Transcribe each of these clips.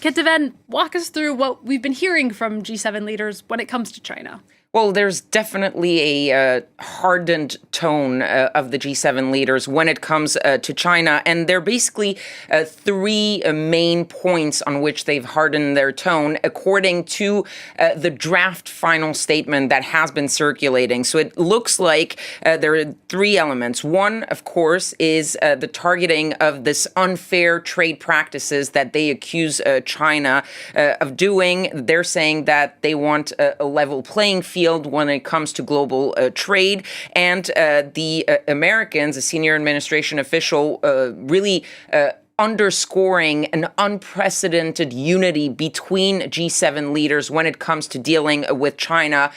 Kethevane, walk us through what we've been hearing from G7 leaders when it comes to China. Well, there's definitely a hardened tone of the G7 leaders when it comes to China. And there are basically three main points on which they've hardened their tone, according to the draft final statement that has been circulating. So it looks like there are three elements. One, of course, is the targeting of this unfair trade practices that they accuse China of doing. They're saying that they want a level playing field when it comes to global trade. And the Americans, a senior administration official, really underscoring an unprecedented unity between G7 leaders when it comes to dealing with China,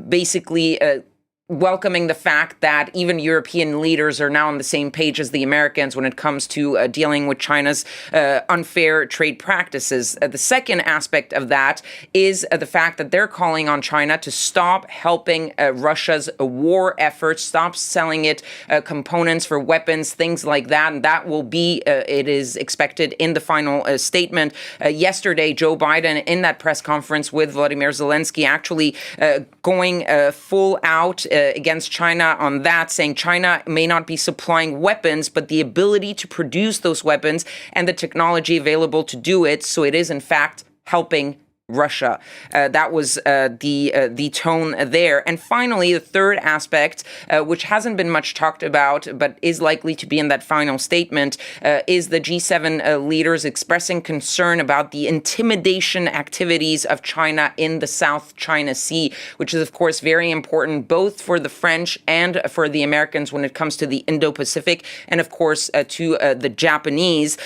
basically welcoming the fact that even European leaders are now on the same page as the Americans when it comes to dealing with China's unfair trade practices. The second aspect of that is the fact that they're calling on China to stop helping Russia's war efforts, stop selling it components for weapons, things like that. And that will be, it is expected, in the final statement. Yesterday, Joe Biden, in that press conference with Vladimir Zelensky, actually going full out against China on that, saying China may not be supplying weapons, but the ability to produce those weapons and the technology available to do it. So it is, in fact, helping Russia. That was the tone there. And finally, the third aspect, which hasn't been much talked about, but is likely to be in that final statement, is the G7 leaders expressing concern about the intimidation activities of China in the South China Sea, which is, of course, very important both for the French and for the Americans when it comes to the Indo-Pacific, and, of course, to the Japanese.